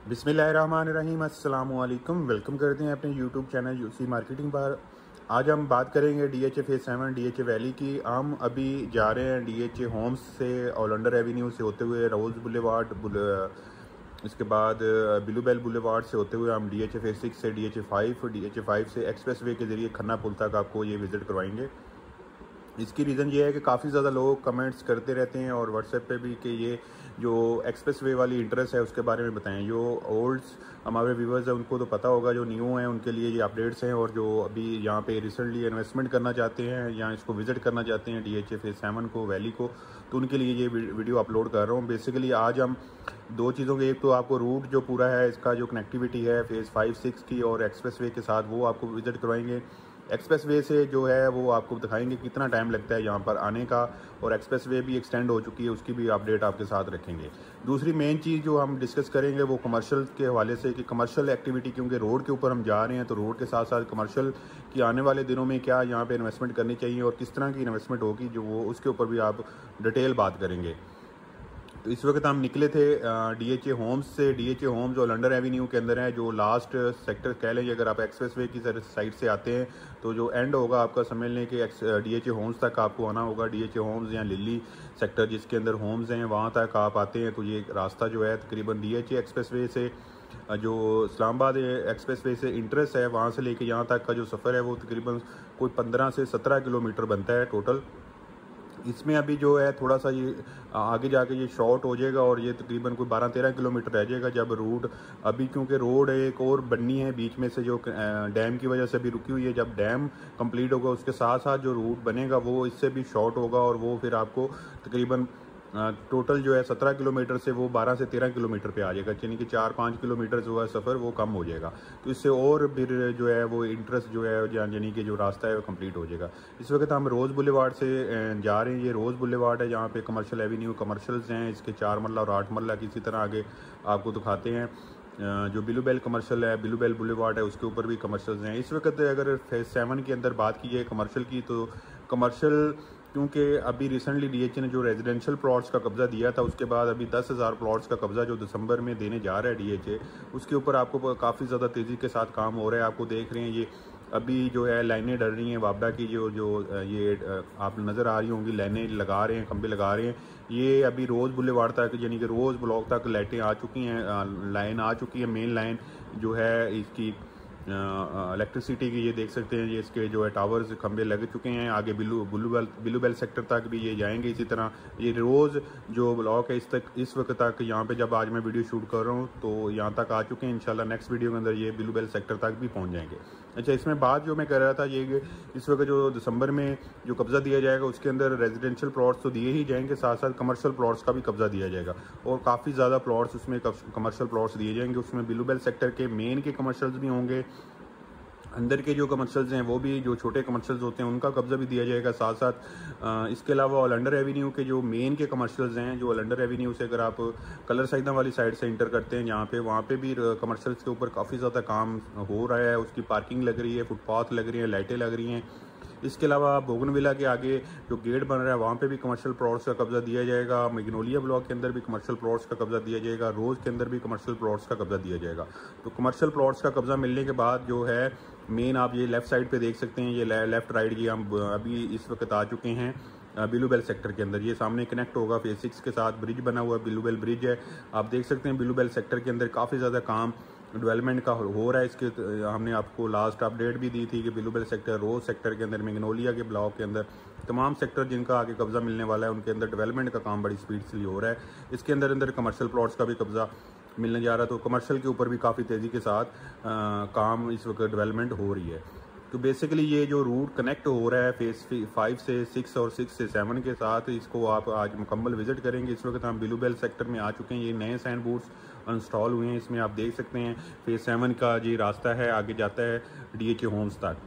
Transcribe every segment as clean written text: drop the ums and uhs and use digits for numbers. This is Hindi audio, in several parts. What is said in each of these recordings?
बिस्मिल्लाहिर्रहमानिर्रहीम, अस्सलाम वालेकुम। वेलकम करते हैं अपने यूट्यूब चैनल यूसी मार्केटिंग पर। आज हम बात करेंगे डीएचए फेज 7 डीएचए वैली की। हम अभी जा रहे हैं डीएचए होम्स से ओलंडर एवेन्यू से होते हुए रोज़ बुलेवार्ड, इसके बाद ब्लूबेल बुलेवार्ड से होते हुए हम डीएचए फेज 6 से डीएचए 5 से एक्सप्रेस वे के ज़रिए खन्ना पुल तक आपको ये विज़िट करवाएंगे। इसकी रीज़न ये है कि काफ़ी ज़्यादा लोग कमेंट्स करते रहते हैं और व्हाट्सएप पे भी कि ये जो एक्सप्रेस वे वाली इंटरेस्ट है उसके बारे में बताएं। जो ओल्ड्स हमारे व्यूवर्स हैं उनको तो पता होगा, जो न्यू हैं उनके लिए ये अपडेट्स हैं, और जो अभी यहाँ पे रिसेंटली इन्वेस्टमेंट करना चाहते हैं या इसको विज़िट करना चाहते हैं डीएचए फेज 7 को, वैली को, तो उनके लिए ये वीडियो अपलोड कर रहा हूँ। बेसिकली आज हम दो चीज़ों के, एक तो आपको रूट जो पूरा है इसका जो कनेक्टिविटी है फेज़ 5-6 की और एक्सप्रेस वे के साथ, वो आपको विज़िट करवाएंगे। एक्सप्रेस वे से जो है वो आपको दिखाएंगे कितना टाइम लगता है यहाँ पर आने का, और एक्सप्रेस वे भी एक्सटेंड हो चुकी है, उसकी भी अपडेट आपके साथ रखेंगे। दूसरी मेन चीज़ जो हम डिस्कस करेंगे वो कमर्शियल के हवाले से, कि कमर्शियल एक्टिविटी, क्योंकि रोड के ऊपर हम जा रहे हैं तो रोड के साथ साथ कमर्शियल की आने वाले दिनों में क्या यहाँ पे इन्वेस्टमेंट करनी चाहिए और किस तरह की इन्वेस्टमेंट होगी, जो वो उसके ऊपर भी आप डिटेल बात करेंगे। तो इस वक्त हम निकले थे डीएचए होम्स से। डीएचए होम्स और ओलंडर एवेन्यू के अंदर है, जो लास्ट सेक्टर कह लेंगे। अगर आप एक्सप्रेस वे की साइड से आते हैं तो जो एंड होगा आपका, समझ लें कि डीएचए होम्स तक आपको आना होगा। डीएचए होम्स या लिली सेक्टर जिसके अंदर होम्स हैं, वहाँ तक आप आते हैं तो ये रास्ता जो है तकरीबन डीएचए एक्सप्रेस वे से, जो इस्लामाबाद एक्सप्रेस वे से इंटरेस्ट है, वहाँ से लेके यहाँ तक का जो सफ़र है वो तकरीबन कोई 15 से 17 किलोमीटर बनता है टोटल। इसमें अभी जो है थोड़ा सा ये आगे जाके ये शॉर्ट हो जाएगा और ये तकरीबन कोई 12-13 किलोमीटर रह जाएगा जब रूट, अभी क्योंकि रोड एक और बननी है बीच में से जो डैम की वजह से भी रुकी हुई है। जब डैम कंप्लीट होगा उसके साथ साथ जो रूट बनेगा वो इससे भी शॉर्ट होगा, और वो फिर आपको तकरीबन टोटल जो है 17 किलोमीटर से वो 12 से 13 किलोमीटर पे आ जाएगा, यानी कि 4-5 किलोमीटर जो है सफ़र वो कम हो जाएगा। तो इससे और फिर जो है वो इंटरेस्ट जो है यानी कि जो रास्ता है वो कंप्लीट हो जाएगा। इस वक्त हम रोज़ बुलेवार्ड से जा रहे हैं। ये रोज़ बुलेवार्ड है, जहाँ पे कमर्शियल एवेन्यू कमर्शियल्स हैं, इसके 4 मरला और 8 मरला किसी तरह आगे आपको दिखाते हैं। जो ब्लूबेल कमर्शियल है, ब्लूबेल बुलेवार्ड है, उसके ऊपर भी कमर्शियल्स हैं। इस वक्त अगर फेज 7 के अंदर बात की जाए कमर्शियल की, तो कमर्शियल क्योंकि अभी रिसेंटली डीएचए ने जो रेजिडेंशियल प्लॉट्स का कब्जा दिया था, उसके बाद अभी 10,000 प्लॉट्स का कब्जा जो दिसंबर में देने जा रहा है डीएचए, उसके ऊपर आपको काफ़ी ज़्यादा तेज़ी के साथ काम हो रहा है। आपको देख रहे हैं ये अभी जो है लाइनें डल रही हैं वापडा की, जो ये आप नज़र आ रही होंगी, लाइनें लगा रहे हैं, खंबे लगा रहे हैं। ये अभी रोज़ बुलेवार्ड तक यानी कि रोज़ ब्लॉक तक लाइटें आ चुकी हैं, लाइन आ चुकी है। मेन लाइन जो है इसकी इलेक्ट्रिसिटी की, ये देख सकते हैं, ये इसके जो है टावर्स खंबे लग चुके हैं। आगे ब्लूबेल सेक्टर तक भी ये जाएंगे। इसी तरह ये रोज़ जो ब्लॉक है इस वक्त तक यहाँ पे, जब आज मैं वीडियो शूट कर रहा हूँ तो यहाँ तक आ चुके हैं। इंशाल्लाह नेक्स्ट वीडियो के अंदर ये ब्लूबेल सेक्टर तक भी पहुँच जाएंगे। अच्छा, इसमें बात जो मैं कर रहा था ये, इस वक्त जो दिसंबर में जो कब्ज़ा दिया जाएगा उसके अंदर रेजिडेंशियल प्लॉट्स तो दिए ही जाएंगे, साथ साथ कमर्शियल प्लॉट्स का भी कब्ज़ा दिया जाएगा, और काफ़ी ज़्यादा प्लॉट्स उसमें कमर्शियल प्लॉट्स दिए जाएंगे। उसमें ब्लूबेल सेक्टर के मेन के कमर्शियल्स भी होंगे, अंदर के जो कमर्शियल्स हैं वो भी, जो छोटे कमर्शियल्स होते हैं उनका कब्जा भी दिया जाएगा साथ साथ। इसके अलावा ओलंडर एवेन्यू के जो मेन के कमर्शियल्स हैं, जो ओलंडर एवेन्यू से अगर आप कलर साइदा वाली साइड से इंटर करते हैं यहाँ पे, वहाँ पे भी कमर्शियल्स के ऊपर काफ़ी ज़्यादा काम हो रहा है। उसकी पार्किंग लग रही है, फुटपाथ लग रही है, लाइटें लग रही हैं। इसके अलावा बोगनविला के आगे जो गेट बन रहा है वहाँ पे भी कमर्शियल प्लॉट्स का कब्जा दिया जाएगा। मैग्नोलिया ब्लॉक के अंदर भी कमर्शियल प्लॉट्स का कब्जा दिया जाएगा। रोज़ के अंदर भी कमर्शियल प्लॉट्स का कब्जा दिया जाएगा। तो कमर्शियल प्लॉट्स का कब्जा मिलने के बाद जो है मेन, आप ये लेफ़्ट साइड पे देख सकते हैं, ये लेफ़्ट राइट, ये हम अभी इस वक्त आ चुके हैं ब्लूबेल सेक्टर के अंदर। ये सामने कनेक्ट होगा फेज 6 के साथ, ब्रिज बना हुआ है, ब्लूबेल ब्रिज है। आप देख सकते हैं ब्लूबेल सेक्टर के अंदर काफ़ी ज़्यादा काम डेवलपमेंट का हो रहा है। इसके हमने आपको लास्ट अपडेट भी दी थी कि ब्लूबेल सेक्टर, रोज सेक्टर के अंदर, मैग्नोलिया के ब्लॉक के अंदर, तमाम सेक्टर जिनका आगे कब्जा मिलने वाला है उनके अंदर डेवलपमेंट का काम बड़ी स्पीड से हो रहा है। इसके अंदर अंदर कमर्शियल प्लॉट्स का भी कब्जा मिलने जा रहा है, तो कमर्शियल के ऊपर भी काफ़ी तेज़ी के साथ काम इस वक्त डेवलपमेंट हो रही है। तो बेसिकली ये जो रूट कनेक्ट हो रहा है फेज 5 से 6 और 6 से 7 के साथ, इसको आप आज मुकम्मल विजिट करेंगे। इस वक्त हम ब्लूबेल सेक्टर में आ चुके हैं। ये नए साइन बोर्ड्स इंस्टॉल हुए हैं, इसमें आप देख सकते हैं फेज 7 का ये रास्ता है, आगे जाता है डीएचए होम्स तक।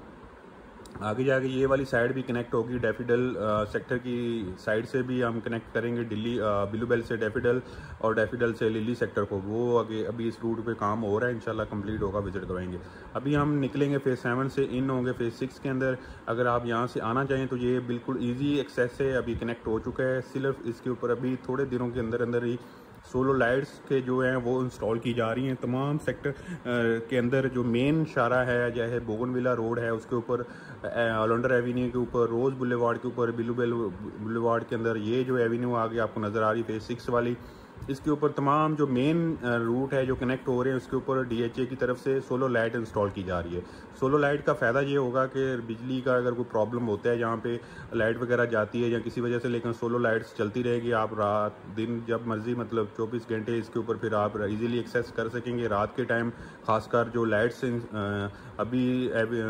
आगे जाके ये वाली साइड भी कनेक्ट होगी, डैफिडल सेक्टर की साइड से भी हम कनेक्ट करेंगे दिल्ली ब्लूबेल से डैफिडल, और डैफिडल से लिली सेक्टर को। वो आगे अभी इस रूट पे काम हो रहा है, इंशाल्लाह कंप्लीट होगा, विजिट करवाएंगे। अभी हम निकलेंगे फेज 7 से, इन होंगे फेज 6 के अंदर। अगर आप यहाँ से आना चाहें तो ये बिल्कुल ईजी एक्सेस है, अभी कनेक्ट हो चुका है। सिर्फ इसके ऊपर अभी थोड़े दिनों के अंदर अंदर ही सोलो लाइट्स के जो हैं वो इंस्टॉल की जा रही हैं तमाम सेक्टर के अंदर। जो मेन शारा है जैसे बोगनविला रोड है उसके ऊपर, ओलंडर एवेन्यू के ऊपर, रोज़ बुलेवार्ड के ऊपर, बिलूबेल बुलेवार्ड के अंदर ये जो एवेन्यू आगे आपको नज़र आ रही फेज 6 वाली, इसके ऊपर तमाम जो मेन रूट है जो कनेक्ट हो रहे हैं उसके ऊपर DHA की तरफ से सोलो लाइट इंस्टॉल की जा रही है। सोलो लाइट का फ़ायदा ये होगा कि बिजली का अगर कोई प्रॉब्लम होता है जहाँ पे लाइट वगैरह जाती है या किसी वजह से, लेकिन सोलो लाइट्स चलती रहेगी। आप रात दिन जब मर्जी मतलब 24 घंटे इसके ऊपर फिर आप इजीली एक्सेस कर सकेंगे। रात के टाइम खासकर जो लाइट्स अभी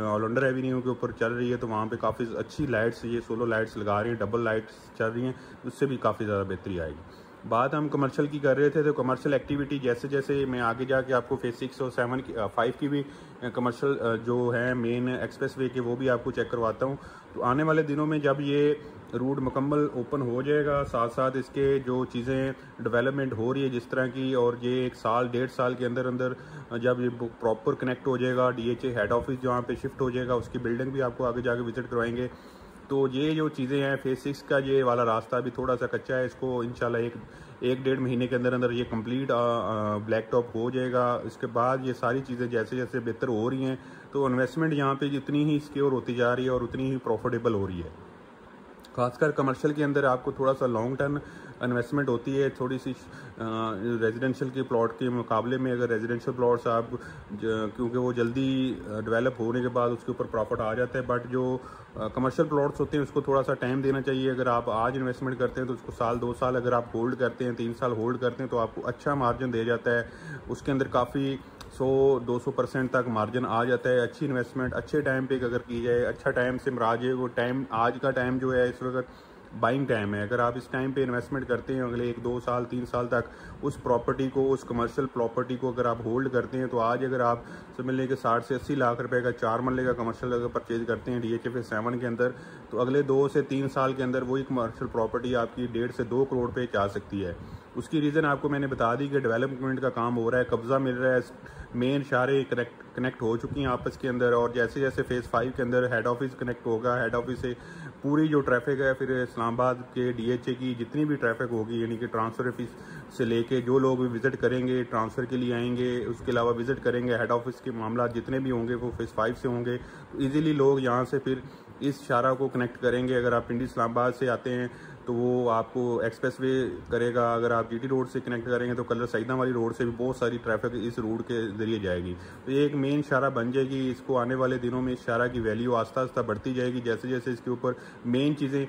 ओलंडर एवेन्यू के ऊपर चल रही है तो वहाँ पे काफ़ी अच्छी लाइट्स ये सोलो लाइट्स लगा रही हैं, डबल लाइट्स चल रही हैं, उससे भी काफ़ी ज़्यादा बेहतरी आएगी। बात हम कमर्शियल की कर रहे थे तो कमर्शियल एक्टिविटी जैसे जैसे मैं आगे जाके आपको फेज 6 और 7 की 5 की भी कमर्शियल जो है मेन एक्सप्रेस वे के वो भी आपको चेक करवाता हूँ। तो आने वाले दिनों में जब ये रूट मुकम्मल ओपन हो जाएगा, साथ साथ इसके जो चीज़ें डेवलपमेंट हो रही है जिस तरह की, और ये 1 साल 1.5 साल के अंदर अंदर जब ये प्रॉपर कनेक्ट हो जाएगा, DHA हेड ऑफिस जहाँ पे शिफ्ट हो जाएगा उसकी बिल्डिंग भी आपको आगे जाके विजिट करवाएंगे। तो ये जो चीज़ें हैं फेज 6 का ये वाला रास्ता भी थोड़ा सा कच्चा है, इसको इंशाल्लाह एक डेढ़ महीने के अंदर अंदर ये कंप्लीट ब्लैक टॉप हो जाएगा। इसके बाद ये सारी चीज़ें जैसे जैसे बेहतर हो रही हैं तो इन्वेस्टमेंट यहाँ पे जितनी ही सिक्योर होती जा रही है और उतनी ही प्रॉफिटेबल हो रही है। खासकर कमर्शियल के अंदर आपको थोड़ा सा लॉन्ग टर्म इन्वेस्टमेंट होती है थोड़ी सी रेजिडेंशियल के प्लॉट के मुकाबले में। अगर रेजिडेंशियल प्लॉट्स आप क्योंकि वो जल्दी डेवलप होने के बाद उसके ऊपर प्रॉफिट आ जाता है, बट जो कमर्शियल प्लॉट्स होते हैं उसको थोड़ा सा टाइम देना चाहिए। अगर आप आज इन्वेस्टमेंट करते हैं तो उसको साल 2 साल अगर आप होल्ड करते हैं, 3 साल होल्ड करते हैं तो आपको अच्छा मार्जिन दे जाता है। उसके अंदर काफ़ी 100-200% तक मार्जिन आ जाता है। अच्छी इन्वेस्टमेंट अच्छे टाइम पे अगर की जाए, अच्छा टाइम से मराज है वो टाइम, आज का टाइम जो है इस वक्त बाइंग टाइम है। अगर आप इस टाइम पे इन्वेस्टमेंट करते हैं अगले 1-2 साल 3 साल तक उस प्रॉपर्टी को, उस कमर्शियल प्रॉपर्टी को अगर आप होल्ड करते हैं तो आज अगर आप समझ लें कि 60 से 80 लाख रुपए का 4 मरले का कमर्शियल अगर परचेज करते हैं DHA फेज 7 के अंदर, तो अगले 2 से 3 साल के अंदर वही कमर्शियल प्रॉपर्टी आपकी 1.5 से 2 करोड़ पे जा सकती है। उसकी रीज़न आपको मैंने बता दी कि डेवलपमेंट का काम हो रहा है, कब्जा मिल रहा है, मेन शारे कनेक्ट हो चुकी हैं आपस के अंदर, और जैसे जैसे फेज़ 5 के अंदर हेड ऑफिस कनेक्ट होगा, हेड ऑफिस से पूरी जो ट्रैफिक है फिर इस्लामाबाद के DHA की जितनी भी ट्रैफिक होगी, यानी कि ट्रांसफ़र ऑफिस से लेके जो लोग भी विज़िट करेंगे ट्रांसफ़र के लिए आएंगे, उसके अलावा विज़िट करेंगे हेड ऑफिस के मामला जितने भी होंगे वो फेज़ 5 से होंगे। तो ईज़िली लोग यहाँ से फिर इस शारा को कनेक्ट करेंगे। अगर आप पिंडी इस्लामाबाद से आते हैं तो वो आपको एक्सप्रेस वे करेगा, अगर आप GT रोड से कनेक्ट करेंगे तो कलर सईदा वाली रोड से भी बहुत सारी ट्रैफिक इस रूट के ज़रिए जाएगी। तो ये एक मेन शारा बन जाएगी। इसको आने वाले दिनों में इस शारा की वैल्यू आस्ता आस्ता बढ़ती जाएगी जैसे जैसे इसके ऊपर मेन चीज़ें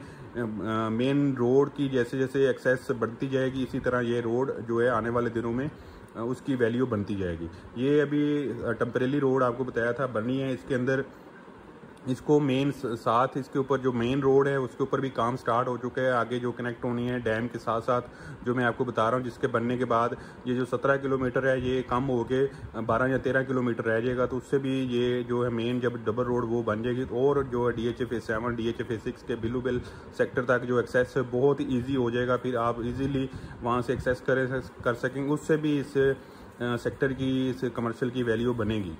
मेन रोड की जैसे जैसे एक्सेस बढ़ती जाएगी, इसी तरह ये रोड जो है आने वाले दिनों में उसकी वैल्यू बनती जाएगी। ये अभी टेम्परेरी रोड आपको बताया था बनी है, इसके अंदर इसको मेन साथ इसके ऊपर जो मेन रोड है उसके ऊपर भी काम स्टार्ट हो चुका है। आगे जो कनेक्ट होनी है डैम के साथ साथ जो मैं आपको बता रहा हूँ, जिसके बनने के बाद ये जो 17 किलोमीटर है ये कम हो के 12 या 13 किलोमीटर रह जाएगा। तो उससे भी ये जो है मेन जब डबल रोड वो बन जाएगी और जो है DHA फेज 7 DHA फेज 6 के बिलूबेल सेक्टर तक जो एक्सेस है बहुत ईजी हो जाएगा। फिर आप इजीली वहाँ से एक्सेस कर सकेंगे, उससे भी इस सेक्टर की इस कमर्शियल की वैल्यू बनेगी।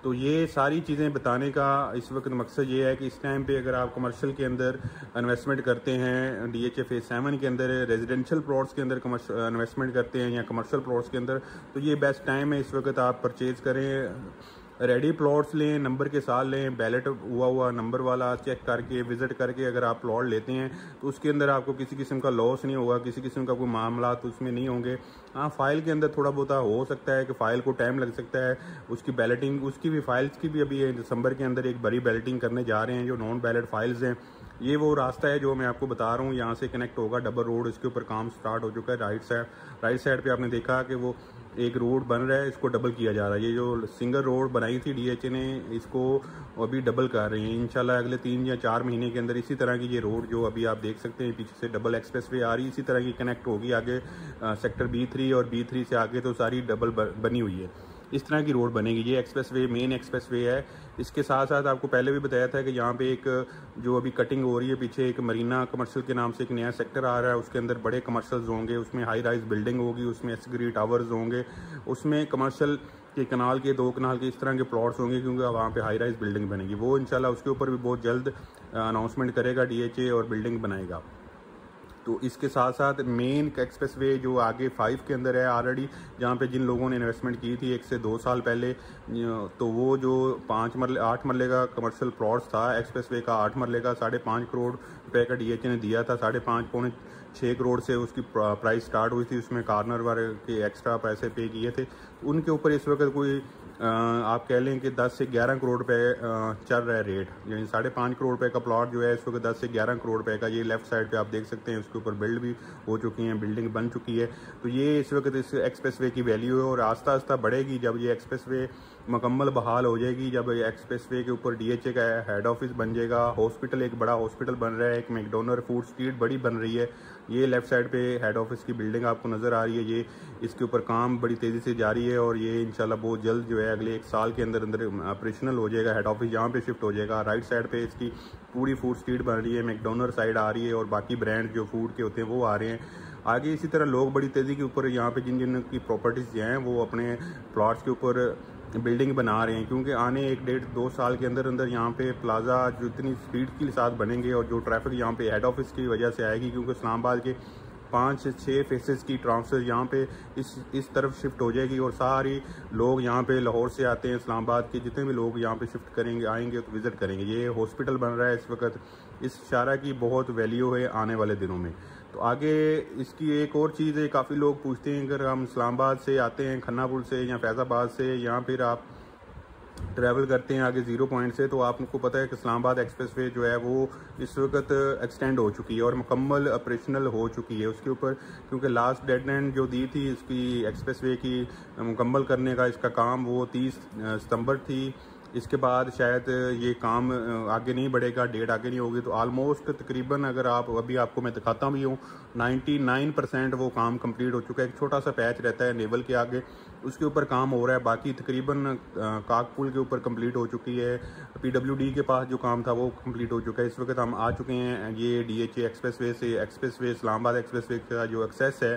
तो ये सारी चीज़ें बताने का इस वक्त मकसद ये है कि इस टाइम पे अगर आप कमर्शियल के अंदर इन्वेस्टमेंट करते हैं, DHA फेज 7 के अंदर रेजिडेंशियल प्लॉट्स के अंदर इन्वेस्टमेंट करते हैं या कमर्शियल प्लॉट्स के अंदर, तो ये बेस्ट टाइम है। इस वक्त आप परचेज़ करें, रेडी प्लॉट्स लें, नंबर के साथ लें, बैलेट हुआ नंबर वाला चेक करके विज़िट करके अगर आप प्लॉट लेते हैं तो उसके अंदर आपको किसी किस्म का लॉस नहीं होगा, किसी किस्म का कोई मामला तो उसमें नहीं होंगे। हाँ, फाइल के अंदर थोड़ा बहुत हो सकता है कि फ़ाइल को टाइम लग सकता है, उसकी बैलेटिंग उसकी भी फाइल्स की भी अभी दिसंबर के अंदर एक बड़ी बैलेटिंग करने जा रहे हैं। जो नॉन बैलेट फाइल्स हैं ये वो रास्ता है जो मैं आपको बता रहा हूँ, यहाँ से कनेक्ट होगा डबल रोड, इसके ऊपर काम स्टार्ट हो चुका है। राइट साइड पे आपने देखा कि वो एक रोड बन रहा है, इसको डबल किया जा रहा है। ये जो सिंगल रोड बनाई थी DHA ने इसको अभी डबल कर रहे हैं। इंशाल्लाह अगले 3 या 4 महीने के अंदर इसी तरह की ये रोड जो अभी आप देख सकते हैं पीछे से डबल एक्सप्रेस वे आ रही है, इसी तरह की कनेक्ट होगी आगे सेक्टर B3 और B3 से आगे तो सारी डबल बनी हुई है। इस तरह की रोड बनेगी। ये express way main express way है। इसके साथ साथ आपको पहले भी बताया था कि यहाँ पे एक जो अभी कटिंग हो रही है पीछे एक मरीना कमर्शियल के नाम से एक नया सेक्टर आ रहा है, उसके अंदर बड़े कमर्शियल्स होंगे, उसमें हाई राइज बिल्डिंग होगी, उसमें एस्ग्री टावर्स होंगे, उसमें कमर्शियल के कनाल के 2 कनाल के इस तरह के प्लॉट्स होंगे क्योंकि वहाँ पे हाई राइज बिल्डिंग बनेगी। वो इंशाल्लाह उसके ऊपर भी बहुत जल्द अनाउंसमेंट करेगा DHA और बिल्डिंग बनाएगा। तो इसके साथ साथ मेन एक्सप्रेस वे जो आगे 5 के अंदर है ऑलरेडी, जहाँ पे जिन लोगों ने इन्वेस्टमेंट की थी 1 से 2 साल पहले, तो वो जो 8 मरले का कमर्शियल प्लॉट्स था एक्सप्रेस वे का, 8 मरले का 5.5 करोड़ रुपए का DHA ने दिया था। 5.5 पौने 6 करोड़ से उसकी प्राइस स्टार्ट हुई थी। उसमें कॉर्नर वाले के एक्स्ट्रा पैसे पे किए थे। उनके ऊपर इस वक्त कोई आप कह लें कि 10 से 11 करोड़ रुपए चल रहा है रेट। यानी 5.5 करोड़ रुपए का प्लॉट जो है इस वक्त 10 से 11 करोड़ रुपए का, ये लेफ्ट साइड पे आप देख सकते हैं। उसके ऊपर बिल्ड भी हो चुकी हैं, बिल्डिंग बन चुकी है। तो ये इस वक्त इस एक्सप्रेस वे की वैल्यू है और आस्ता आस्ता बढ़ेगी जब ये एक्सप्रेस वे मुकम्मल बहाल हो जाएगी। जब एक्सप्रेस वे के ऊपर DHA का हेड ऑफिस बन जाएगा, हॉस्पिटल, एक बड़ा हॉस्पिटल बन रहा है, एक मैकडोनल्ड फूड स्ट्रीट बड़ी बन रही है। ये लेफ्ट साइड पे हेड ऑफिस की बिल्डिंग आपको नज़र आ रही है। ये इसके ऊपर काम बड़ी तेज़ी से जारी है और ये इंशाल्लाह बहुत जल्द जो है अगले 1 साल के अंदर अंदर ऑपरेशनल हो जाएगा। हेड ऑफिस यहाँ पे शिफ्ट हो जाएगा। राइट साइड पे इसकी पूरी फूड स्ट्रीट बन रही है, मैकडोनल्ड साइड आ रही है और बाकी ब्रांड जो फूड के होते हैं वो आ रहे हैं आगे। इसी तरह लोग बड़ी तेज़ी के ऊपर यहाँ पे जिन जिन की प्रॉपर्टीज़ हैं वो अपने प्लॉट्स के ऊपर बिल्डिंग बना रहे हैं, क्योंकि आने 1 डेढ़ 2 साल के अंदर अंदर यहाँ पे प्लाजा जो इतनी स्पीड के साथ बनेंगे और जो ट्रैफिक यहाँ पे हेड ऑफिस की वजह से आएगी, क्योंकि इस्लामाबाद के 5 से 6 फेसेस की ट्रांसफर यहाँ पे इस तरफ शिफ्ट हो जाएगी और सारी लोग यहाँ पे लाहौर से आते हैं, इस्लामाबाद के जितने भी लोग यहाँ पे शिफ्ट करेंगे आएंगे तो विज़िट करेंगे। ये हॉस्पिटल बन रहा है इस वक्त, इस शारा की बहुत वैल्यू है आने वाले दिनों में। तो आगे इसकी एक और चीज़ है, काफ़ी लोग पूछते हैं अगर हम इस्लामाबाद से आते हैं खन्ना पुल से या फैज़ाबाद से, या फिर आप ट्रैवल करते हैं आगे 0 पॉइंट से, तो आपको पता है कि इस्लामाबाद एक्सप्रेस वे जो है वो इस वक्त एक्सटेंड हो चुकी है और मुकम्मल ऑपरेशनल हो चुकी है उसके ऊपर, क्योंकि लास्ट डेडलाइन जो दी थी इसकी एक्सप्रेस वे की मुकम्मल करने का, इसका काम वो 30 सितंबर थी। इसके बाद शायद ये काम आगे नहीं बढ़ेगा, डेट आगे नहीं होगी। तो आलमोस्ट तकरीबन अगर आप अभी आपको मैं दिखाता भी हूँ 99% वो काम कंप्लीट हो चुका है। एक छोटा सा पैच रहता है नेवल के आगे, उसके ऊपर काम हो रहा है। बाकी तकरीबन काक पुल के ऊपर कंप्लीट हो चुकी है। PWD के पास जो काम था वो कंप्लीट हो चुका है। इस वक्त हम आ चुके हैं ये DHA एक्सप्रेस वे से। Express way Islamabad express way का जो एक्सेस है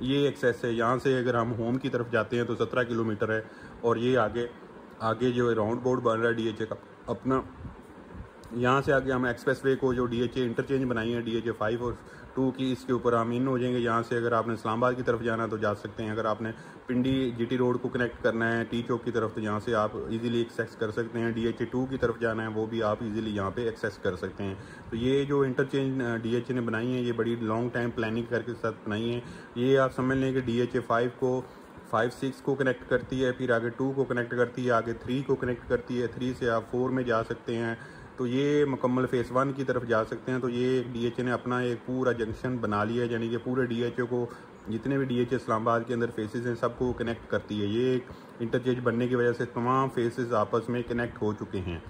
ये एक्सेस है, यहाँ से अगर हम होम की तरफ जाते हैं तो 17 किलोमीटर है। और ये आगे जो राउंड बोर्ड बन रहा है DHA का अपना, यहाँ से आगे हम एक्सप्रेस वे को जो DHA इंटरचेंज बनाई है DHA 5 और 2 की, इसके ऊपर हम इन हो जाएंगे। यहाँ से अगर आपने इस्लामाबाद की तरफ जाना है तो जा सकते हैं। अगर आपने पिंडी GT रोड को कनेक्ट करना है टी चौक की तरफ तो यहाँ से आप इजीली एक्सेस कर सकते हैं। DHA 2 की तरफ जाना है वो भी आप इजीली यहाँ पे एक्सेस कर सकते हैं। तो ये जो इंटरचेंज DHA ने बनाई है ये बड़ी लॉन्ग टाइम प्लानिंग करके साथ बनाई है। ये आप समझ लें कि DHA 5-6 को कनेक्ट करती है, फिर आगे 2 को कनेक्ट करती है, आगे 3 को कनेक्ट करती है, 3 से आप 4 में जा सकते हैं। तो ये मुकम्मल फेज़ 1 की तरफ जा सकते हैं। तो ये DHA ने अपना एक पूरा जंक्शन बना लिया है, यानी कि पूरे DHA को जितने भी DHA इस्लामाबाद के अंदर फेसेस हैं सबको कनेक्ट करती है। ये एक इंटरचेंज बनने की वजह से तमाम फेसेस आपस में कनेक्ट हो चुके हैं।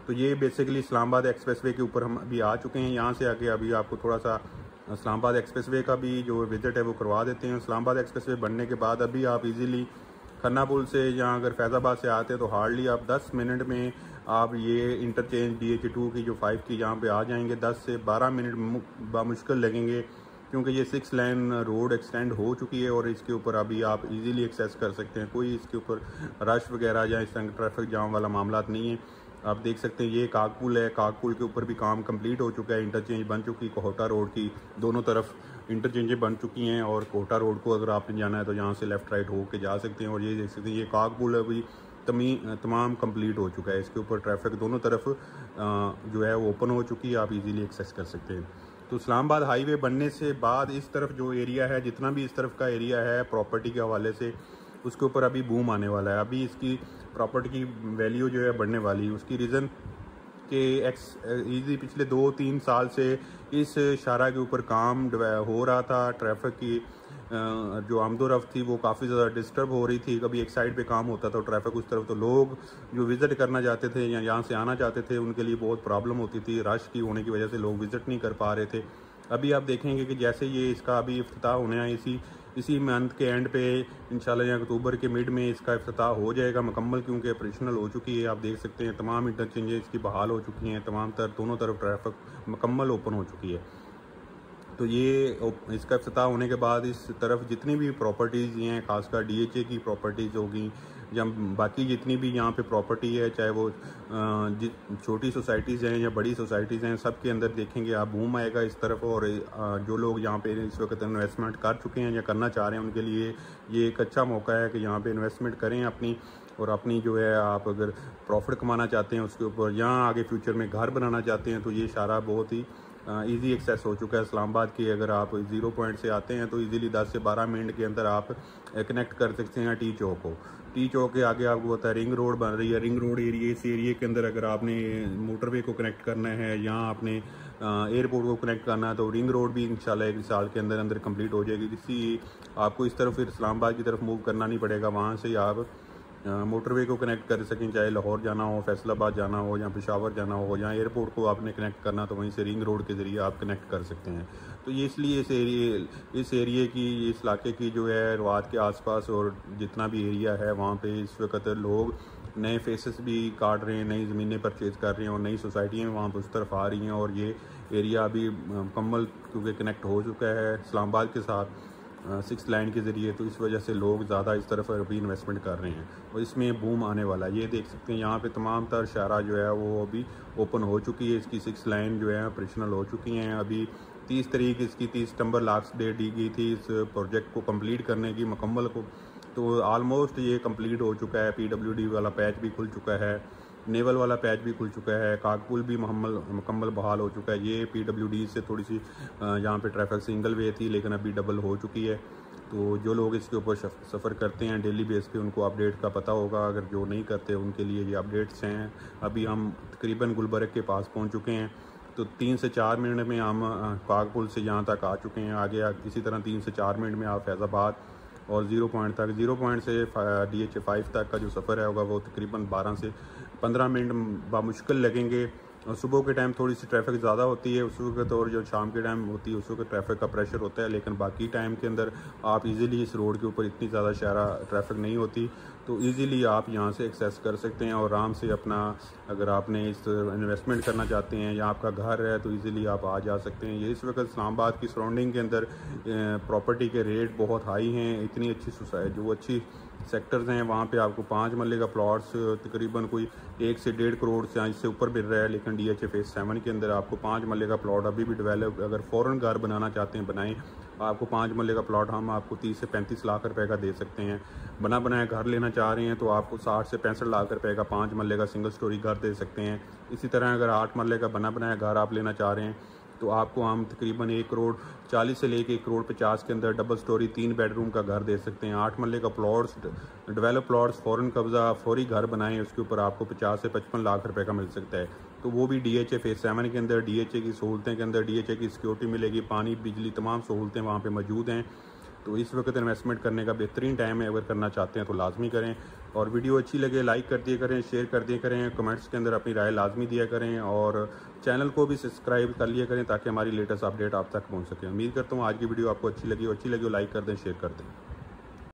तो ये बेसिकली इस्लामाबाद एक्सप्रेस वे के ऊपर हम अभी आ चुके हैं। यहाँ से आगे अभी आपको थोड़ा सा इस्लामाबाद एक्सप्रेस वे का भी जो विज़िट है वो करवा देते हैं। इस्लामाबाद एक्सप्रेस वे बनने के बाद अभी आप इजीली खन्ना पुल से या अगर फैज़ाबाद से आते हैं तो हार्डली आप 10 मिनट में आप ये इंटरचेंज DHA 2 की जो 5 की यहाँ पे आ जाएंगे। 10 से 12 मिनट बामुश्किल लगेंगे, क्योंकि ये 6 लेन रोड एक्सटेंड हो चुकी है और इसके ऊपर अभी आप इजीली एक्सेस कर सकते हैं। कोई इसके ऊपर रश वगैरह या इस तरह ट्रैफिक जाम वाला मामला नहीं है। आप देख सकते हैं ये काक पुल है, काक पुल के ऊपर भी काम कंप्लीट हो चुका है। इंटरचेंज बन चुकी, कोहटा रोड की दोनों तरफ इंटरचेंजें बन चुकी हैं और कोहटा रोड को अगर आपने जाना है तो यहाँ से लेफ़्ट राइट हो के जा सकते हैं। और ये देख सकते हैं ये काक पुल अभी तमाम कंप्लीट हो चुका है। इसके ऊपर ट्रैफिक दोनों तरफ जो है वो ओपन हो चुकी है, आप इजीली एक्सेस कर सकते हैं। तो इस्लामाबाद हाईवे बनने से बाद इस तरफ जो एरिया है, जितना भी इस तरफ का एरिया है प्रॉपर्टी के हवाले से, उसके ऊपर अभी बूम आने वाला है। अभी इसकी प्रॉपर्टी की वैल्यू जो है बढ़ने वाली है। उसकी रीज़न कि पिछले 2-3 साल से इस शारा के ऊपर काम हो रहा था। ट्रैफिक की जो आमदोरफ्त थी वो काफ़ी ज़्यादा डिस्टर्ब हो रही थी। कभी एक साइड पे काम होता था ट्रैफिक उस तरफ, तो लोग जो विज़िट करना चाहते थे या यहाँ से आना चाहते थे उनके लिए बहुत प्रॉब्लम होती थी। रश की होने की वजह से लोग विज़िट नहीं कर पा रहे थे। अभी आप देखेंगे कि जैसे ये इसका अभी इफ्तिताह होने है इसी मंथ के एंड पे इंशाल्लाह या अक्टूबर के मिड में इसका इफ्तिताह हो जाएगा मुकम्मल, क्योंकि ऑपरेशनल हो चुकी है। आप देख सकते हैं तमाम इंटरचेंजेस इसकी बहाल हो चुकी हैं, दोनों तरफ ट्रैफिक मुकम्मल ओपन हो चुकी है। तो ये इसका इफ्तिताह होने के बाद इस तरफ जितनी भी प्रॉपर्टीज़ हैं, खासकर डीएचए की प्रॉपर्टीज़ होगी या बाकी जितनी भी यहाँ पे प्रॉपर्टी है, चाहे वो छोटी सोसाइटीज़ हैं या बड़ी सोसाइटीज़ हैं, सब के अंदर देखेंगे आप बूम आएगा इस तरफ। और जो लोग यहाँ पे इस वक्त इन्वेस्टमेंट कर चुके हैं या करना चाह रहे हैं, उनके लिए ये एक अच्छा मौका है कि यहाँ पे इन्वेस्टमेंट करें अपनी, और अपनी जो है आप अगर प्रॉफिट कमाना चाहते हैं उसके ऊपर, यहाँ आगे फ्यूचर में घर बनाना चाहते हैं, तो ये इशारा बहुत ही इजी एक्सेस हो चुका है इस्लामाबाद की। अगर आप 0 पॉइंट से आते हैं तो इजीली 10 से 12 मिनट के अंदर आप कनेक्ट कर सकते हैं टी चौक को। टी चौक के आगे आपको पता है रिंग रोड बन रही है। रिंग रोड एरिया, इस एरिए के अंदर अगर आपने मोटरवे को कनेक्ट करना है या आपने एयरपोर्ट को कनेक्ट करना है, तो रिंग रोड भी इंशाल्लाह 1 साल के अंदर अंदर कंप्लीट हो जाएगी। इसी आपको इस तरफ फिर इस्लामाबाद की तरफ मूव करना नहीं पड़ेगा, वहाँ से आप मोटरवे को कनेक्ट कर सकें, चाहे लाहौर जाना हो, फैसलाबाद जाना हो या पेशावर जाना हो, या एयरपोर्ट को आपने कनेक्ट करना तो वहीं से रिंग रोड के ज़रिए आप कनेक्ट कर सकते हैं। तो ये इसलिए इस एरिए की, इस इलाके की जो है रवात के आसपास और जितना भी एरिया है वहाँ पे इस वक्त लोग नए फेसेस भी काट रहे हैं, नई ज़मीनें परचेज़ कर रहे हैं और नई सोसाइटियाँ वहाँ पर उस तरफ आ रही हैं। और ये एरिया अभी मुकम्मल क्योंकि कनेक्ट हो चुका है इस्लामाबाद के साथ 6 लाइन के ज़रिए, तो इस वजह से लोग ज़्यादा इस तरफ अभी इन्वेस्टमेंट कर रहे हैं और इसमें बूम आने वाला है। ये देख सकते हैं यहाँ पे तमाम तर शारा जो है वो अभी ओपन हो चुकी है, इसकी 6 लाइन जो है ऑपरेशनल हो चुकी हैं। अभी 30 तारीख इसकी 30 सितंबर लास्ट डेट दी गई थी इस प्रोजेक्ट को कंप्लीट करने की, मुकम्मल को। तो आलमोस्ट ये कंप्लीट हो चुका है। PWD वाला पैच भी खुल चुका है, नेवल वाला पैच भी खुल चुका है, कागपुल भी मुकम्मल बहाल हो चुका है। ये PWD से थोड़ी सी यहाँ पे ट्रैफिक सिंगल वे थी, लेकिन अभी डबल हो चुकी है। तो जो लोग इसके ऊपर सफ़र करते हैं डेली बेस पे उनको अपडेट का पता होगा, अगर जो नहीं करते उनके लिए ये अपडेट्स हैं। अभी हम तकरीबन गुलबर्ग के पास पहुँच चुके हैं, तो 3 से 4 मिनट में हम कागपुल से यहाँ तक आ चुके हैं। आगे इसी तरह 3 से 4 मिनट में आप फैज़ाबाद और 0 पॉइंट तक, 0 पॉइंट से DHA 5 तक का जो सफ़र है होगा वो तकरीबन 12 से 15 मिनट बामुश्किल लगेंगे। और सुबह के टाइम थोड़ी सी ट्रैफिक ज़्यादा होती है उस वक्त, और जो शाम के टाइम होती है उस वक्त ट्रैफिक का प्रेशर होता है, लेकिन बाकी टाइम के अंदर आप इजीली इस रोड के ऊपर इतनी ज़्यादा शहरा ट्रैफिक नहीं होती, तो इजीली आप यहाँ से एक्सेस कर सकते हैं और आराम से अपना, अगर आपने इस इन्वेस्टमेंट करना चाहते हैं या आपका घर है तो इजीली आप आ जा सकते हैं। ये इस वक्त इस्लामाबाद की सराउंडिंग के अंदर प्रॉपर्टी के रेट बहुत हाई हैं। इतनी अच्छी सोसाइटी, जो अच्छी सेक्टर्स हैं वहाँ पे आपको 5 मरले का प्लॉट्स तकरीबन कोई 1 से 1.5 करोड़ से इससे ऊपर मिल रहा है। लेकिन DHA फेज़ 7 के अंदर आपको 5 मरले का प्लॉट अभी भी डेवलप, अगर फ़ौरन घर बनाना चाहते हैं बनाएं, आपको 5 मरले का प्लॉट हम आपको 30 से 35 लाख रुपए का दे सकते हैं। बना बनाया घर लेना चाह रहे हैं तो आपको 60 से 65 लाख रुपए का 5 मरले का सिंगल स्टोरी घर दे सकते हैं। इसी तरह अगर 8 मरले का बना बनाया घर आप लेना चाह रहे हैं तो आपको हम तकरीबन 1 करोड़ 40 से लेके 1 करोड़ 50 के अंदर डबल स्टोरी 3 बेडरूम का घर दे सकते हैं। 8 मरले का प्लॉट्स, डेवलप प्लॉट्स, फ़ौरन कब्ज़ा, फौरी घर बनाएं, उसके ऊपर आपको 50 से 55 लाख रुपए का मिल सकता है। तो वो भी DHA फेज़ 7 के अंदर, DHA की सहूलतें के अंदर, DHA की सिक्योरिटी मिलेगी, पानी, बिजली, तमाम सहूलतें वहाँ पर मौजूद हैं। तो इस वक्त इन्वेस्टमेंट करने का बेहतरीन टाइम है। अगर करना चाहते हैं तो लाजमी करें, और वीडियो अच्छी लगे लाइक कर दिया करें, शेयर कर दिया करें, कमेंट्स के अंदर अपनी राय लाजमी दिया करें, और चैनल को भी सब्सक्राइब कर लिया करें ताकि हमारी लेटेस्ट अपडेट आप तक पहुंच सके। उम्मीद करता हूँ आज की वीडियो आपको अच्छी लगी हो, लाइक कर दें, शेयर कर दें।